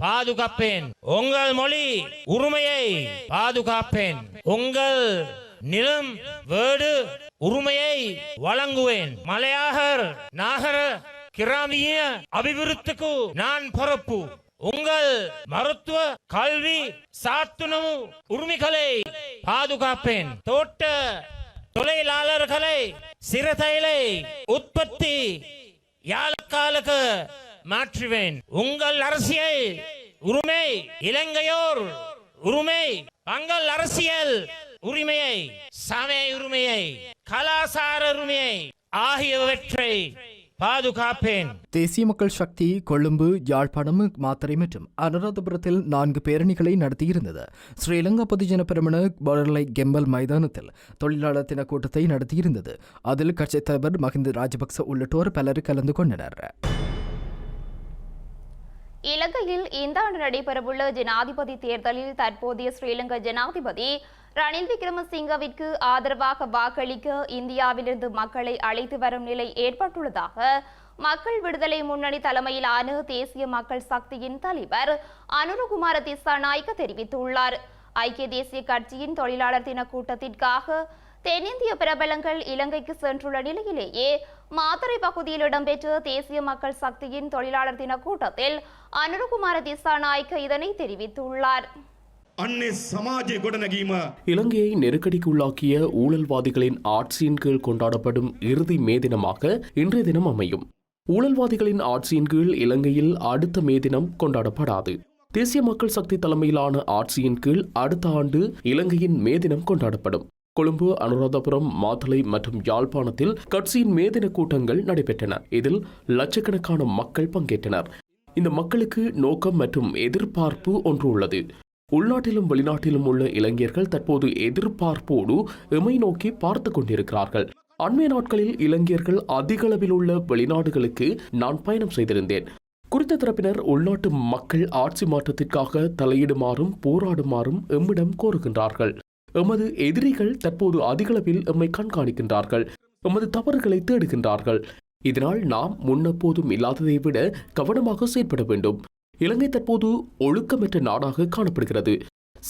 பாதுகாப்பேன். உங்கள் மொழி உரிமையை பாதுகாப்பேன். உங்கள் நிலம் வீடு உரிமையை வழங்குவேன். மலையாகர் நாகர கிராமிய அபிவிருத்திக்கு நான் பொறுப்பு. உங்கள் மருத்துவ கல்வி சாத்துணவு உரிமைகளை பாதுகாப்பேன். தோட்ட தொழிலாளர்களை சிறுதைலை உற்பத்தி யாழ்க்காலுக்கு மாற்றுவேன். உங்கள் அரசியல் உரிமை இலங்கையோர் உரிமை, தங்கள் அரசியல் உரிமையை, சமய உரிமையை, கலாசார உரிமையை ஆகியவற்றை பாதுகாப்பேன். தேசிய மக்கள் சக்தி கொழும்பு, யாழ்ப்பாணம், மாத்தறை மற்றும் அனுராதபுரத்தில் 4 பேரணிகளை நடத்தியிருந்தது. ஸ்ரீலங்கா பொதுஜன பெரமுன பொரலை கெம்பல் மைதானத்தில் தொழிலாளர் தின கூட்டத்தை நடத்தியிருந்தது. அதில் கட்சித் தலைவர் மஹிந்த ராஜபக்ச உள்ளிட்டோர் பலர் கலந்து கொண்டனர். இலங்கையில் இந்த ஆண்டு நடைபெறவுள்ள ஜனாதிபதி தேர்தலில் தற்போதைய ஸ்ரீலங்கா ஜனாதிபதி ரணில் விக்ரமசிங்கவிற்கு ஆதரவாக வாக்களிக்க இந்தியாவிலிருந்து மக்களை அழைத்து வரும் நிலை ஏற்பட்டுள்ளதாக மக்கள் விடுதலை முன்னணி தலைமையிலான தேசிய மக்கள் சக்தியின் தலைவர் அனுரகுமார திசாநாயக்க தெரிவித்துள்ளார். ஐக்கிய தேசிய கட்சியின் தொழிலாளர் தின கூட்டத்திற்காக தென்னிந்திய பிரபலங்கள் இலங்கைக்கு சென்றுள்ள நிலையிலேயே மாத்தறை பகுதியில் இடம்பெற்ற தேசிய மக்கள் சக்தியின் தொழிலாளர் தின கூட்டத்தில் அனுரகுமார திசாநாயக்க இதனை தெரிவித்துள்ளார். இலங்கையை நெருக்கடிக்கு உள்ளாக்கிய ஊழல்வாதிகளின் ஆட்சியின் கீழ் கொண்டாடப்படும் இறுதி மே தினமாக இன்றைய தினம் அமையும். ஊழல்வாதிகளின் ஆட்சியின் கீழ் இலங்கையில் அடுத்த மே தினம் கொண்டாடப்படாது. தேசிய மக்கள் சக்தி தலைமையிலான ஆட்சியின் கீழ் அடுத்த ஆண்டு இலங்கையின் மே தினம் கொண்டாடப்படும். கொழும்பு, அனுராதபுரம், மாத்தளை மற்றும் யாழ்ப்பாணத்தில் கட்சியின் மே தின கூட்டங்கள் நடைபெற்றன. இதில் லட்சக்கணக்கான மக்கள் பங்கேற்றனர். இந்த மக்களுக்கு நோக்கம் மற்றும் எதிர்பார்ப்பு ஒன்று உள்ளது. உள்நாட்டிலும் வெளிநாட்டிலும் உள்ள இளைஞர்கள் தற்போது எதிர்பார்ப்போடு எமை நோக்கி பார்த்து கொண்டிருக்கிறார்கள். அண்மைய நாட்களில் இளைஞர்கள் அதிக அளவில் உள்ள வெளிநாடுகளுக்கு நான் பயணம் செய்திருந்தேன். குறித்த தரப்பினர் உள்நாட்டு மக்கள் ஆட்சி மாற்றத்திற்காக தலையிடுமாறும் போராடுமாறும் எம்மிடம் கோருகின்றார்கள். எமது எதிரிகள் தற்போது அதிகளவில் எம்மை கண்காணிக்கின்றார்கள். எமது தவறுகளை தேடுகின்றார்கள். இதனால் நாம் முன்னெப்போதும் இல்லாததை விட கவனமாக செயற்பட வேண்டும். இலங்கை தற்போது ஒழுக்கமற்ற நாடாக காணப்படுகிறது.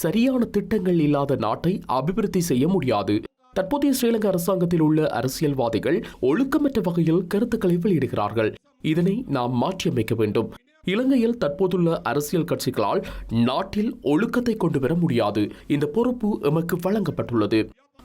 சரியான திட்டங்கள் இல்லாத நாட்டை அபிவிருத்தி செய்ய முடியாது. தற்போதைய ஸ்ரீலங்கா அரசாங்கத்தில் உள்ள அரசியல்வாதிகள் ஒழுக்கமற்ற வகையில் கருத்துக்களை வெளியிடுகிறார்கள். இதனை நாம் மாற்றியமைக்க வேண்டும். இலங்கையில் தற்போதுள்ள அரசியல் கட்சிகளால் நாட்டில் ஒழுக்கத்தை கொண்டு வர முடியாது. இந்த பொறுப்பு எமக்கு வழங்கப்பட்டுள்ளது.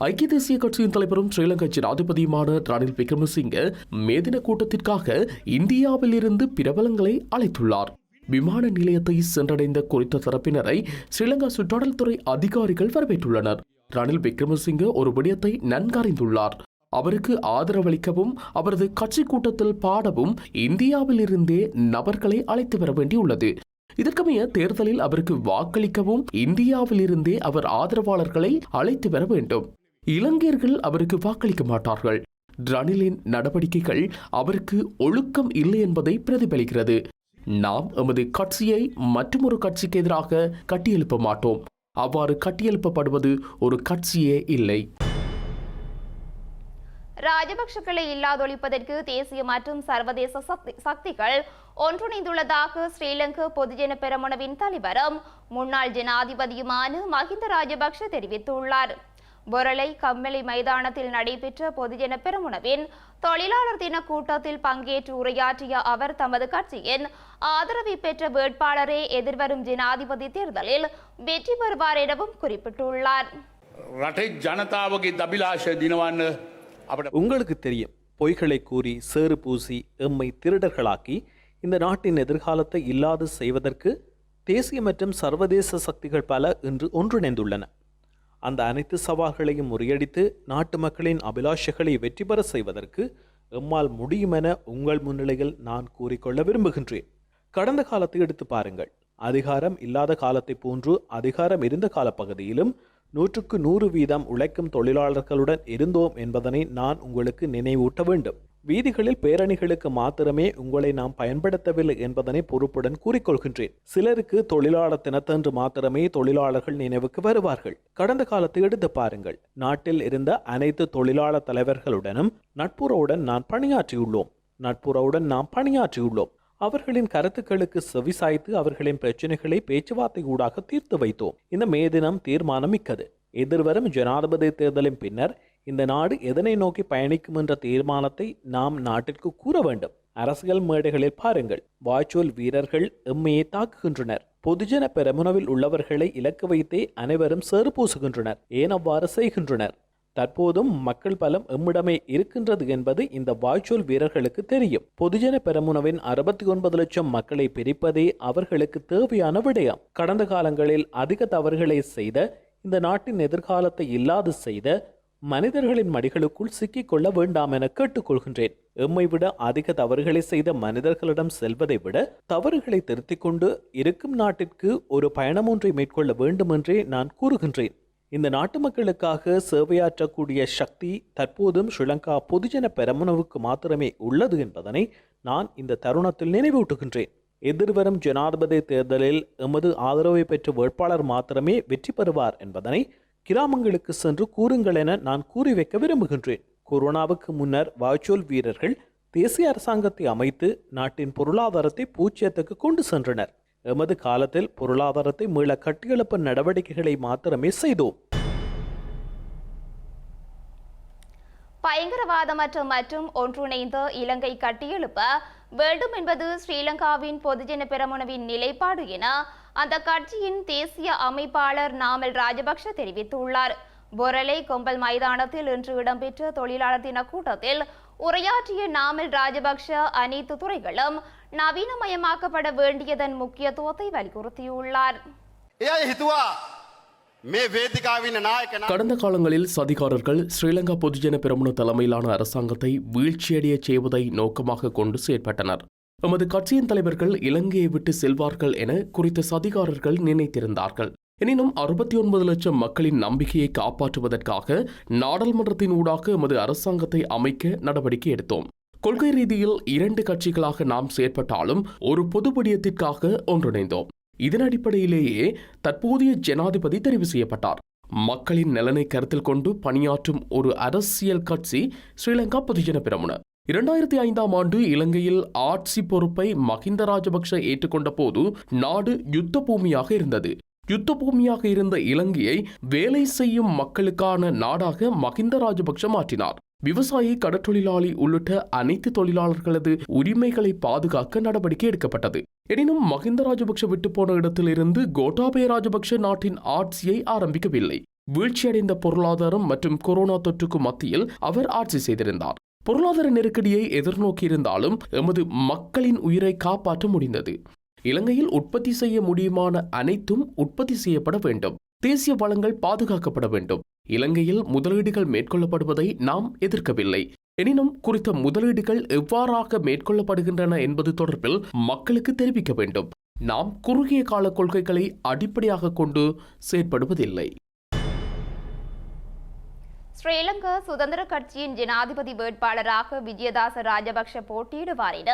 ஐக்கிய தேசிய கட்சியின் தலைவரும் ஸ்ரீலங்கா ஜனாதிபதியுமான ரணில் விக்ரமசிங்க மேதின கூட்டத்திற்காக இந்தியாவில் இருந்து பிரபலங்களை அழைத்துள்ளார். விமான நிலையத்தை சென்றடைந்த குறித்த தரப்பினரை ஸ்ரீலங்கா சுற்றாடல் துறை அதிகாரிகள் வரவேற்றுள்ளனர். ரணில் விக்ரமசிங்க ஒரு விடயத்தை நன்கறிந்துள்ளார். அவருக்கு ஆதரவளிக்கவும் அவரது கட்சி கூட்டத்தில் பாடவும் இந்தியாவில் இருந்தே நபர்களை அழைத்து வர வேண்டியுள்ளது. இதற்கமைய தேர்தலில் அவருக்கு வாக்களிக்கவும் இந்தியாவில் இருந்தே அவர் ஆதரவாளர்களை அழைத்து வர வேண்டும். இலங்கையர்கள் அவருக்கு வாக்களிக்க மாட்டார்கள். ரணிலின் நடவடிக்கைகள் அவருக்கு ஒழுக்கம் இல்லை என்பதை பிரதிபலிக்கிறது. நாம் எமது கட்சியை மற்றொரு கட்சிக்கு எதிராக கட்டியெழுப்ப மாட்டோம். அவ்வாறு கட்டியெழுப்பப்படுவது ஒரு கட்சியே இல்லை. ராஜபக்ஷக்களை இல்லாதொழிப்பதற்கு தேசிய மற்றும் சர்வதேச சக்திகள் ஒன்றிணைந்துள்ளதாக ஸ்ரீலங்கா பொதுஜன பெரமுனவின் தலைவரும் முன்னாள் ஜனாதிபதியுமான மஹிந்த ராஜபக்ஷ தெரிவித்துள்ளார். பொரலை கம்மலை மைதானத்தில் நடைபெற்ற பொதுஜன பெரமுனவின் தொழிலாளர் தின கூட்டத்தில் பங்கேற்று உரையாற்றிய அவர் தமது கட்சியின் ஆதரவை பெற்ற வேட்பாளரே எதிர்வரும் ஜனாதிபதி தேர்தலில் வெற்றி பெறுவார் எனவும் குறிப்பிட்டுள்ளார். உங்களுக்கு தெரியும், பொய்களை கூறி சேறு பூசி எம்மை திருடர்களாக்கி இந்த நாட்டின் எதிர்காலத்தை இல்லாது செய்வதற்கு தேசிய மற்றும் சர்வதேச சக்திகள் பல இன்று ஒன்றிணைந்துள்ளன. அந்த அனைத்து சவால்களையும் முறியடித்து நாட்டு மக்களின் அபிலாஷைகளை வெற்றி பெற செய்வதற்கு எம்மால் முடியும் என உங்கள் முன்னிலையில் நான் கூறிக்கொள்ள விரும்புகின்றேன். கடந்த காலத்தை எடுத்து பாருங்கள். அதிகாரம் இல்லாத காலத்தை போன்று அதிகாரம் இருந்த காலப்பகுதியிலும் 100% உழைக்கும் தொழிலாளர்களுடன் இருந்தோம் என்பதனை நான் உங்களுக்கு நினைவூட்ட வேண்டும். வீதிகளில் பேரணிகளுக்கு மாத்திரமே உங்களை நாம் பயன்படுத்தவில்லை என்பதனை பொறுப்புடன் கூறிக்கொள்கின்றேன். சிலருக்கு தொழிலாளர் தினத்தன்று மாத்திரமே தொழிலாளர்கள் நினைவுக்கு வருவார்கள். கடந்த காலத்தை எடுத்து பாருங்கள். நாட்டில் இருந்த அனைத்து தொழிலாளர் தலைவர்களுடனும் நட்புறவுடன் நாம் பணியாற்றியுள்ளோம். அவர்களின் கருத்துக்களுக்கு செவிசாய்த்து அவர்களின் பிரச்சனைகளை பேச்சுவார்த்தை ஊடாக தீர்த்து வைத்தோம். இந்த மே தினம் தீர்மானம் மிக்கது. எதிர்வரும் ஜனாதிபதி தேர்தலின் பின்னர் இந்த நாடு எதனை நோக்கி பயணிக்கும் என்ற தீர்மானத்தை நாம் நாட்டிற்கு கூற வேண்டும். அரசியல் மேடைகளில் பாருங்கள், வாய்ச்சொல் வீரர்கள் எம்மையை தாக்குகின்றனர். பொதுஜன பெரமுனவில் உள்ளவர்களை இலக்கு வைத்தே அனைவரும் சேறு பூசுகின்றனர். ஏன் அவ்வாறு செய்கின்றனர்? தற்போதும் மக்கள் பலம் எம்மிடமே இருக்கின்றது என்பது இந்த வாய்ச்சொல் வீரர்களுக்கு தெரியும். பொதுஜன பெரமுனவின் 69 லட்சம் மக்களை பிரிப்பதே அவர்களுக்கு தேவையான விடயம். கடந்த காலங்களில் அதிக தவறுகளை செய்த, இந்த நாட்டின் எதிர்காலத்தை இல்லாது செய்த மனிதர்களின் மடிகளுக்குள் சிக்கிக் கொள்ள வேண்டாம் என கேட்டுக்கொள்கின்றேன். எம்மை விட அதிக தவறுகளை செய்த மனிதர்களிடம் செல்வதை விட தவறுகளை திருத்திக் கொண்டு இருக்கும் நாட்டிற்கு ஒரு பயணம் ஒன்றை மேற்கொள்ள வேண்டும் என்றே நான் கூறுகின்றேன். இந்த நாட்டு மக்களுக்காக சேவையாற்றக்கூடிய சக்தி தற்போதும் ஸ்ரீலங்கா பொதுஜன பெரமுனவுக்கு மாத்திரமே உள்ளது என்பதனை நான் இந்த தருணத்தில் நினைவூட்டுகின்றேன். எதிர்வரும் ஜனாதிபதி தேர்தலில் எமது ஆதரவை பெற்ற வேட்பாளர் மாத்திரமே வெற்றி பெறுவார் என்பதனை கிராமங்களுக்கு சென்று கூறுங்கள் என நான் கூறி வைக்க விரும்புகின்றேன். கொரோனாவுக்கு முன்னர் வாய்ச்சொல் வீரர்கள் தேசிய அரசாங்கத்தை அமைத்து நாட்டின் பொருளாதாரத்தை பூஜ்ஜியத்துக்கு கொண்டு சென்றனர். எமது காலத்தில் பொருளாதாரத்தை மீள கட்டியெழுப்ப நடவடிக்கைகளை மாத்திரமே செய்தோம். பயங்கரவாதமற்ற மற்றும் ஒன்றிணைந்த இலங்கை கட்டியெழுப்ப வேண்டும் என்பது ஸ்ரீலங்காவின் பொதுஜன பெரமுனவின் நிலைப்பாடு என அந்த கட்சியின் தேசிய அமைப்பாளர் நாமல் ராஜபக்ஷ தெரிவித்துள்ளார். பொரலை கொம்பல் மைதானத்தில் இன்று இடம்பெற்ற தொழிலாளர் தின கூட்டத்தில் உரையாற்றிய நாமல் ராஜபக்ஷ அனைத்து துறைகளும் நவீனமயமாக்கப்பட வேண்டியதன் முக்கியத்துவத்தை வலியுறுத்தியுள்ளார். கடந்த காலங்களில் சதிகாரர்கள் ஸ்ரீலங்கா பொதுஜன பெரமுன தலைமையிலான அரசாங்கத்தை வீழ்ச்சியடைய செய்வதை நோக்கமாக கொண்டு செயற்பட்டனர். எமது கட்சியின் தலைவர்கள் இலங்கையை விட்டு செல்வார்கள் என குறித்த சதிகாரர்கள் நினைத்திருந்தார்கள். எனினும் 69 லட்சம் மக்களின் நம்பிக்கையை காப்பாற்றுவதற்காக நாடாளுமன்றத்தின் ஊடாக எமது அரசாங்கத்தை அமைக்க நடவடிக்கை எடுத்தோம். கொள்கை ரீதியில் 2 கட்சிகளாக நாம் செயற்பட்டாலும் ஒரு பொது விடயத்திற்காக ஒன்றிணைந்தோம். இதன் அடிப்படையிலேயே தற்போதைய ஜனாதிபதி தெரிவு செய்யப்பட்டார். மக்களின் நலனை கருத்தில் கொண்டு பணியாற்றும் ஒரு அரசியல் கட்சி ஸ்ரீலங்கா பொதுஜன பெரமுன. 2005ஆம் ஆண்டு இலங்கையில் ஆட்சி பொறுப்பை மஹிந்த ராஜபக்ஷ ஏற்றுக்கொண்ட போது நாடு யுத்த பூமியாக இருந்தது. யுத்த பூமியாக இருந்த இலங்கையை வேலை செய்யும் மக்களுக்கான நாடாக மஹிந்த ராஜபக்ஷ மாற்றினார். விவசாயி, கடற்றொழிலாளி உள்ளிட்ட அனைத்து தொழிலாளர்களது உரிமைகளை பாதுகாக்க நடவடிக்கை எடுக்கப்பட்டது. எனினும் மஹிந்த ராஜபக்ஷ விட்டு போன இடத்திலிருந்து கோட்டாபய ராஜபக்ஷ நாட்டின் ஆட்சியை ஆரம்பிக்கவில்லை. வீழ்ச்சியடைந்த பொருளாதாரம் மற்றும் கொரோனா தொற்றுக்கு மத்தியில் அவர் ஆட்சி செய்திருந்தார். பொருளாதார நெருக்கடியை எதிர்நோக்கியிருந்தாலும் எமது மக்களின் உயிரை காப்பாற்ற முடிந்தது. இலங்கையில் உற்பத்தி செய்ய முடியுமான அனைத்தும் உற்பத்தி செய்யப்பட வேண்டும். தேசிய வளங்கள் பாதுகாக்கப்பட வேண்டும். இலங்கையில் முதலீடுகள் மேற்கொள்ளப்படுவதை நாம் எதிர்க்கவில்லை. எனினும் குறித்த முதலீடுகள் எவ்வாறாக மேற்கொள்ளப்படுகின்றன என்பது தொடர்பில் மக்களுக்கு தெரிவிக்க வேண்டும். நாம் குறுகிய கால கொள்கைகளை அடிப்படையாக கொண்டு செயற்படுவதில்லை. ஸ்ரீலங்கா சுதந்திர கட்சியின் ஜனாதிபதி வேட்பாளராக விஜயதாச ராஜபக்ஷ போட்டியிடுவார் என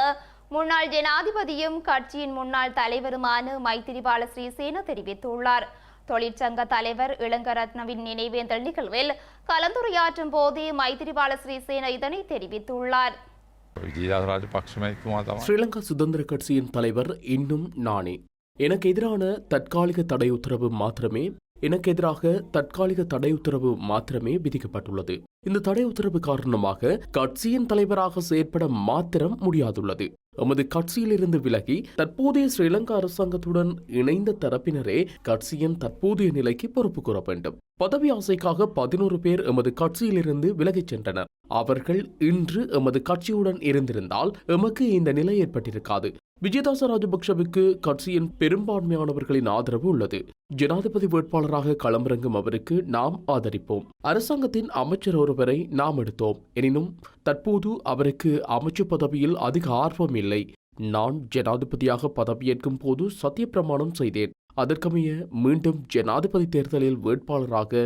முன்னாள் ஜனாதிபதியும் கட்சியின் முன்னாள் தலைவருமான மைத்திரிபால ஸ்ரீசேன தெரிவித்துள்ளார். தொழிற்சங்க தலைவர் இளங்கரத்னவின் நினைவேந்தல் நிகழ்வில் கலந்துரையாற்றும் போதே மைத்திரிபால ஸ்ரீசேன இதனை தெரிவித்துள்ளார். ஸ்ரீலங்கா சுதந்திர கட்சியின் தலைவர் இன்னும் நானே. எனக்கு எதிராக தற்காலிக தடை உத்தரவு மாத்திரமே விதிக்கப்பட்டுள்ளது. இந்த தடை உத்தரவு காரணமாக கட்சியின் தலைவராக செயற்பட மாத்திரம் முடியாதுள்ளது. எமது கட்சியிலிருந்து விலகி தற்போதைய ஸ்ரீலங்கா அரசாங்கத்துடன் இணைந்த தரப்பினரே கட்சியின் தற்போதைய நிலைக்கு பொறுப்பு கூற வேண்டும். பதவி ஆசைக்காக 11 பேர் எமது கட்சியிலிருந்து விலகிச் சென்றனர். அவர்கள் இன்று எமது கட்சியுடன் இருந்திருந்தால் எமக்கு இந்த நிலை ஏற்பட்டிருக்காது. விஜயதாச ராஜபக்ஷவுக்கு கட்சியின் பெரும்பான்மையானவர்களின் ஆதரவு உள்ளது. ஜனாதிபதி வேட்பாளராக களமிறங்கும் அவருக்கு நாம் ஆதரிப்போம். அரசாங்கத்தின் அமைச்சர் ஒருவரை நாம் எடுத்தோம். எனினும் தற்போது அவருக்கு அமைச்சு பதவியில் அதிக ஆர்வம் இல்லை. நான் ஜனாதிபதியாக பதவியேற்கும் போது சத்திய பிரமாணம் செய்தேன். அதற்கமைய மீண்டும் ஜனாதிபதி தேர்தலில் வேட்பாளராக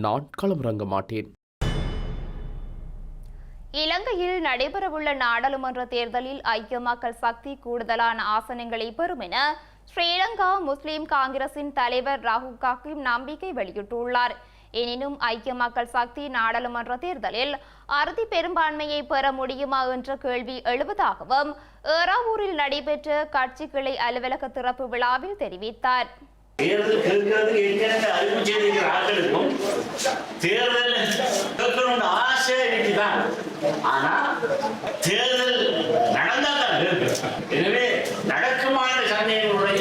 நான் களமிறங்க மாட்டேன். இலங்கையில் நடைபெறவுள்ள நாடாளுமன்ற தேர்தலில் ஐக்கிய மக்கள் சக்தி கூடுதலான ஆசனங்களை பெறும் என ஸ்ரீலங்கா முஸ்லிம் காங்கிரசின் தலைவர் ராகுல் காந்தி நம்பிக்கை வெளியிட்டுள்ளார். எனினும் ஐக்கிய மக்கள் சக்தி நாடாளுமன்ற தேர்தலில் அறுதி பெரும்பான்மையை பெற முடியுமா என்ற கேள்வி எழுவதாகவும் ஏறாவூரில் நடைபெற்ற கட்சி கிளை அலுவலக திறப்பு விழாவில் தெரிவித்தார். தேர்தல் கேட்கறதுக்கு ஏற்கனவே அறிவு செய்திருக்கிற ஆட்களுக்கும் தேர்தல் கேட்கணும்னு ஆசை இருக்குதான். ஆனா தேர்தல் நடந்தாதான் இருக்கு. எனவே நடக்குமான சந்தேகங்களுடைய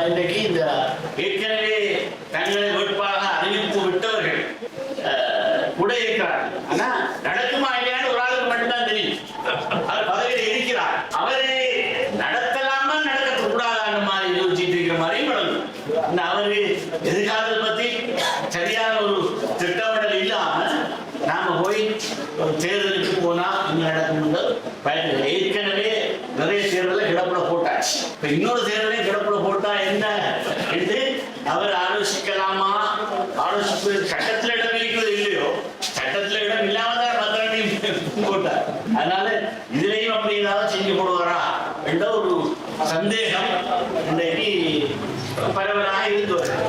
இன்றைக்கு இந்த ஏற்கனவே தங்களை வேட்பாளராக அறிவித்து விட்டவர்கள் கூட இருக்கிறார். ஆனா நடக்குமா இல்லையான்னு ஒரு ஆளுக்கு மட்டும்தான் தெரியும். அவர் பதவியில் இருக்கிறார். அவரை நடத்தலாமா நடக்கக்கூடாதான்னு மாதிரி யோசிச்சுட்டு இருக்கிற மாதிரியும் வழங்கும். அவரு எதிர்காலத்தை பத்தி சரியான ஒரு திட்டமிடல் இல்லாம நாம போய் தேர்தலுக்கு போனா இங்க நடக்கும் ஏற்கனவே நிறைய தேர்தலை கிடப்புல போட்டாச்சு. இப்ப இன்னொரு தேர்தலை கிடப்புல போட்டா என்ன என்று அவர் ஆலோசிக்கலாமா? ஆலோசிப்பு சட்டத்துல இடம் இருக்கிறது இல்லையோ, சட்டத்துல இடம் இல்லாம தான் பத்திரம் போட்டார். அதனால இதுலயும் அப்படி ஏதாவது செஞ்சு போடுவாரா என்ற ஒரு சந்தேகம் இன்றைக்கு பரவலாக இருந்து வருது.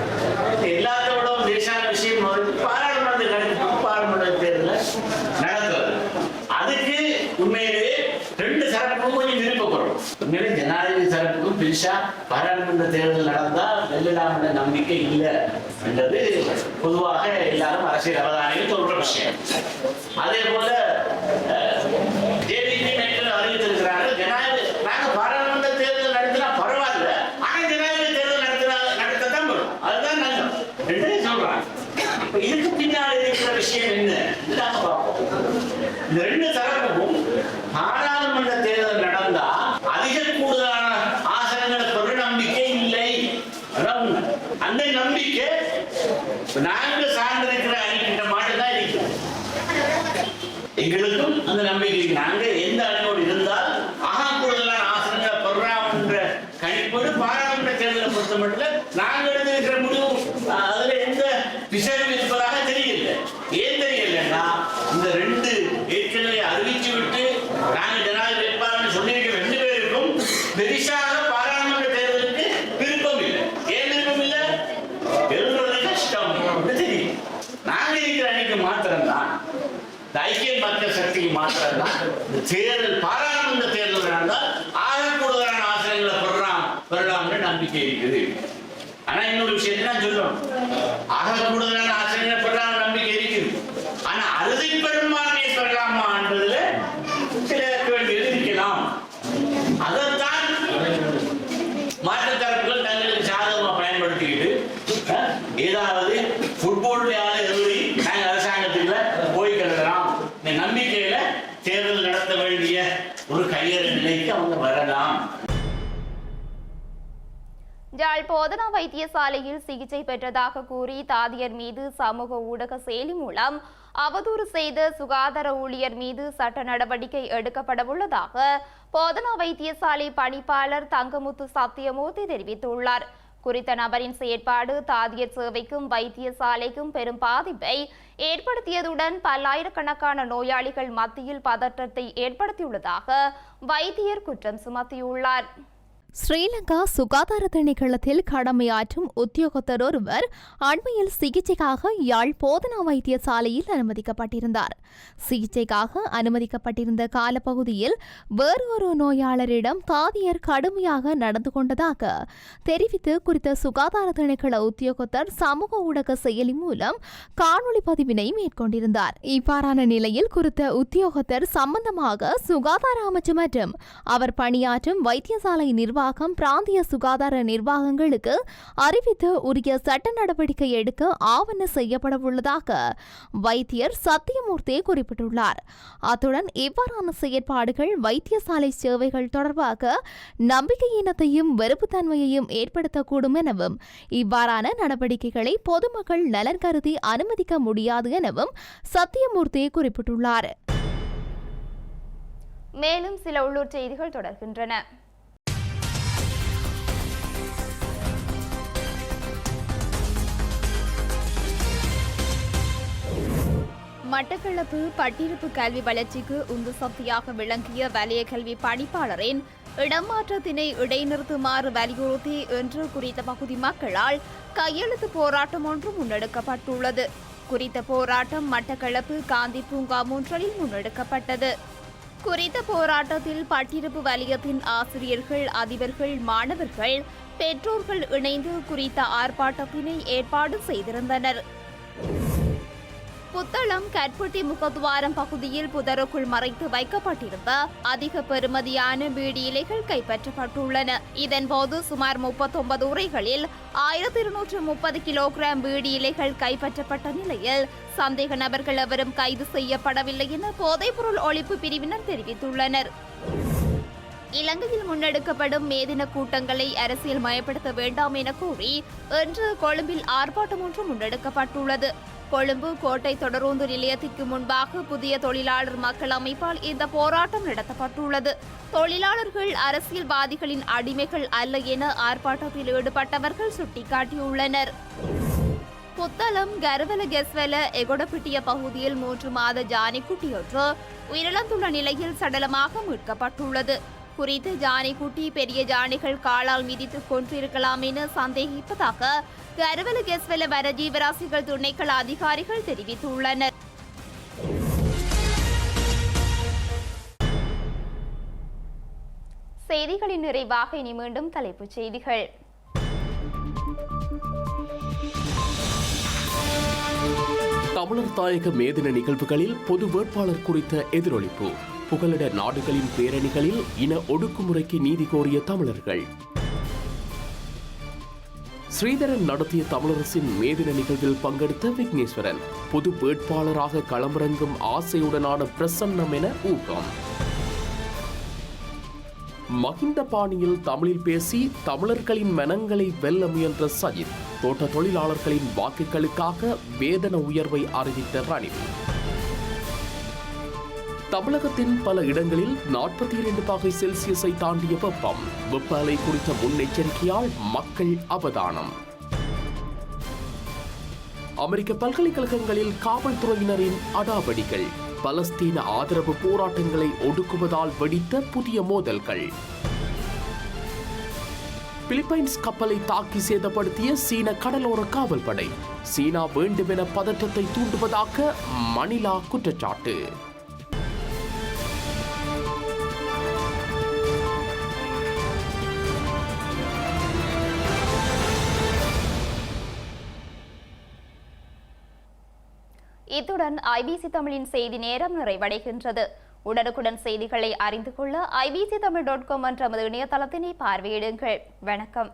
எல்லாத்தோட தேசான விஷயம் பாராளுமன்ற தேர்தல் நடத்துவது. அதுக்கு உண்மையிலேயே ரெண்டு தரப்புக்கும் கொஞ்சம் விருப்பப்படும். உண்மையிலே ஜனாதிபதி தரப்புக்கும் பெருசா பாராளுமன்ற தேர்தல் நடந்தால் வெல்லலாம் என்ற நம்பிக்கை இல்லை என்றது பொதுவாக எல்லாரும் அரசியல் அவதானிகள் சொல்ற விஷயம். அதே போல ஜேபிபி நேற்று அறிவித்திருக்கிறார்கள், ஜனாதிபதி நாங்க பாராளுமன்ற தேர்தல் நடத்தினா பரவாயில்ல, ஆனா ஜனாதிபதி தேர்தல் நடத்தத்தான் வரும், அதுதான் நல்லது என்று சொல்றாங்க. இதுக்கு பின்னால் இருக்கிற விஷயம் என்ன? இந்த ரெண்டு தரப்பும் பாராளுமன்ற தேர்தல் நடந்தா அதிக கூடுதலான ஆசனங்களை பெற நம்பிக்கை இல்லை. அந்த நம்பிக்கை நாங்கள் சார்ந்திருக்கிற அணிக்கிட்ட மட்டும்தான் இருக்கு. எங்களுக்கும் அந்த நம்பிக்கை நாங்க எந்த அணியோடு இருந்தால் கூடுதலான ஆசனங்களை பெறலாம் என்ற கணிப்போடு பாராளுமன்ற தேர்தலை பொறுத்த மட்டும் நாங்கள் எடுத்திருக்கிற முடிவு அதுல எந்த பிசகு இருப்பதாக தெரியல. ஏன் தெரியலன்னா இந்த ரெண்டு ஏற்கனவே அறிவிச்சு விட்டு நாங்கள் ஜனாதிபதி வேட்பாளர் சொல்லியிருக்கிற ரெண்டு பேருக்கும் பெரிசாக பாராளுமன்ற தேர்தலுக்கு விருப்பம் இல்லை. ஏன் விருப்பம் இல்லை? எழுதுறது கஷ்டம் தெரியும். நாங்க இருக்கிற அணிக்கு மாத்திரம்தான், ஐக்கிய மக்கள் சக்திக்கு மாத்திரம்தான் தேர்தல் பாராளுமன்ற தேர்தல் நடந்தால் கூடுதலான ஆசனங்களை பெறலாம் நம்பிக்கை இருக்குது. ஆனா இன்னொரு விஷயத்தை நான் சொல்லணும், கூடுதலான ஆசனங்களை பெறலாம் நம்பிக்கை இருக்குது. ஆனா அறுதி பெரும்பான்மையை பெறலாமா என்பதுல சில கேள்விகள் இருக்கலாம். அதைத்தான் மாற்று தரப்புகள் தங்களுக்கு சாதகமா பயன்படுத்திக்கிட்டு ஏதாவது ஃபுட்பால் எழுதி நாங்கள் அரசாங்கத்துக்குள்ள போய் கலக்கலாம் நம்பிக்கையில தேர்தல் நடத்த வேண்டிய ஒரு கையறு நிலைக்கு அவங்க வரலாம். யாழ் போதனா வைத்தியசாலையில் சிகிச்சை பெற்றதாக கூறி தாதியர் மீது சமூக ஊடக செயலி மூலம் அவதூறு செய்த சுகாதார ஊழியர் மீது சட்ட நடவடிக்கை எடுக்கப்பட உள்ளதாக போதனா வைத்தியசாலை பணிப்பாளர் தங்கமுத்து சத்தியமூர்த்தி தெரிவித்துள்ளார். குறித்த நபரின் செயற்பாடு தாதியர் சேவைக்கும் வைத்தியசாலைக்கும் பெரும் பாதிப்பை ஏற்படுத்தியதுடன் பல்லாயிரக்கணக்கான நோயாளிகள் மத்தியில் பதற்றத்தை ஏற்படுத்தியுள்ளதாக வைத்தியர் குற்றம் சுமத்தியுள்ளார். ஸ்ரீலங்கா சுகாதார திணைக்களத்தில் கடமையாற்றும் உத்தியோகத்தர் ஒருவர் அண்மையில் சிகிச்சைக்காக யாழ் போதனா வைத்தியசாலையில் அனுமதிக்கப்பட்டிருந்தார். சிகிச்சைக்காக அனுமதிக்கப்பட்டிருந்த காலப்பகுதியில் வேறு ஒரு நோயாளரிடம் தாதியர் கடுமையாக நடந்து கொண்டதாக தெரிவித்து குறித்த சுகாதார திணைக்கள உத்தியோகத்தர் சமூக ஊடக செயலி மூலம் காணொலி பதிவினை மேற்கொண்டிருந்தார். இவ்வாறான நிலையில் குறித்த உத்தியோகத்தர் சம்பந்தமாக சுகாதார அமைச்சு மற்றும் அவர் பணியாற்றும் வைத்தியசாலை நிர்வாகம் பிராந்திய சுகாதார நிர்வாகங்களுக்கு அறிவித்து உரிய சட்ட நடவடிக்கை எடுக்க ஆவண செய்யப்பட உள்ளதாக வைத்தியர் சத்தியமூர்த்தி குறிப்பிட்டுள்ளார். அத்துடன் இவ்வாறான செயற்பாடுகள் வைத்தியசாலை சேவைகள் தொடர்பாக நம்பிக்கையினத்தையும் வெறுப்புத்தன்மையையும் ஏற்படுத்தக்கூடும் எனவும் இவ்வாறான நடவடிக்கைகளை பொதுமக்கள் நலன் கருதி அனுமதிக்க முடியாது எனவும் சத்தியமூர்த்தி குறிப்பிட்டுள்ளார். மேலும் சில உள்ளூர் செய்திகள் தொடர்கின்றன. மட்டக்களப்பு பட்டிருப்பு கல்வி வளர்ச்சிக்கு உந்து சக்தியாக விளங்கிய வலய கல்வி பணிப்பாளரின் இடமாற்றத்தினை இடைநிறுத்துமாறு வலியுறுத்தி இன்று குறித்த பகுதி மக்களால் கையெழுத்து போராட்டம் ஒன்று முன்னெடுக்கப்பட்டுள்ளது. குறித்த போராட்டம் மட்டக்களப்பு காந்தி பூங்கா முன்றலில் முன்னெடுக்கப்பட்டது. குறித்த போராட்டத்தில் பட்டிருப்பு வலயத்தின் ஆசிரியர்கள், அதிபர்கள், மாணவர்கள், பெற்றோர்கள் இணைந்து குறித்த ஆர்ப்பாட்டத்தினை ஏற்பாடு செய்திருந்தனர். புத்தளம் கட்பட்டி முகத்துவாரம் பகுதியில் புதருக்குள் மறைத்து வைக்கப்பட்டிருந்த அதிக பெறுமதியான பீடி இலைகள் கைப்பற்றப்பட்டுள்ளன. இதன்போது சுமார் 39 உரைகளில் 1230 கிலோகிராம் பீடி இலைகள் கைப்பற்றப்பட்ட நிலையில் சந்தேக நபர்கள் எவரும் கைது செய்யப்படவில்லை என போதைப்பொருள் ஒழிப்பு பிரிவினர் தெரிவித்துள்ளனர். இலங்கையில் முன்னெடுக்கப்படும் மேதின கூட்டங்களை அரசியல் மயப்படுத்த வேண்டாம் என கூறி இன்று கொழும்பில் ஆர்ப்பாட்டம் ஒன்று முன்னெடுக்கப்பட்டுள்ளது. கொழும்பு கோட்டை தொடருந்து நிலையத்திற்கு முன்பாக புதிய தொழிலாளர் மக்கள் அமைப்பால் இந்த போராட்டம் நடத்தப்பட்டுள்ளது. தொழிலாளர்கள் அரசியல்வாதிகளின் அடிமைகள் அல்ல என ஆர்ப்பாட்டத்தில் ஈடுபட்டவர்கள் சுட்டிக்காட்டியுள்ளனர். புத்தளம் கருவல கெஸ்வல எகொடப்பிட்டிய பகுதியில் 3 மாத ஜானிக்குட்டியொன்று உயிரிழந்துள்ள நிலையில் சடலமாக மீட்கப்பட்டுள்ளது. குறித்து ஜானிக்குட்டி பெரிய ஜானிகள் காலால் மிதித்து கொன்றிருக்கலாம் என சந்தேகிப்பதாக கருவல கெஸ்வல வனஜீவராசிகள் துணைக்கள அதிகாரிகள் தெரிவித்துள்ளனர். செய்திகளின் நிறைவாக இனி மீண்டும் தலைப்புச் செய்திகள். தமிழர் தாயக மேதின நிகழ்வுகளில் பொது வேட்பாளர் குறித்த எதிரொலிப்பு. புகலிட நாடுகளின் பேரணிகளில் இன ஒடுக்குமுறைக்கு நீதி கோரிய தமிழர்கள். ஸ்ரீதரன் நடத்திய தமிழரசின் மேதின நிகழ்வில் பங்கெடுத்த விக்னேஸ்வரன் பொது வேட்பாளராக களமிறங்கும் ஆசையுடனான பிரசன்னம் என ஊகம். மகிந்த பாணியில் தமிழில் பேசி தமிழர்களின் மனங்களை வெல்ல முயன்ற சஜித். தோட்ட தொழிலாளர்களின் வாக்குகளுக்காக வேதன உயர்வை அறிவித்த ரணில். தமிழகத்தின் பல இடங்களில் 42 பாகை செல்சியஸை தாண்டிய வெப்பம். வெப்ப அலை குறித்த முன்னெச்சரிக்கையால் மக்கள் அவதானம். அமெரிக்க பல்கலைக்கழகங்களில் காவல்துறையினரின் அடாவடிகள். பலஸ்தீன ஆதரவு போராட்டங்களை ஒடுக்குவதால் வெடித்த புதிய மோதல்கள். பிலிப்பைன்ஸ் கப்பலை தாக்கி சேதப்படுத்திய சீன கடலோர காவல்படை. சீனா வேண்டுமென பதற்றத்தை தூண்டுவதாக மணிலா குற்றச்சாட்டு. இத்துடன் ஐபிசி தமிழின் செய்தி நேரம் நிறைவடைகின்றது. உடனுக்குடன் செய்திகளை அறிந்து கொள்ள ibctamil.com என்ற நமது இணையதளத்தினை பார்வையிடுங்கள். வணக்கம்.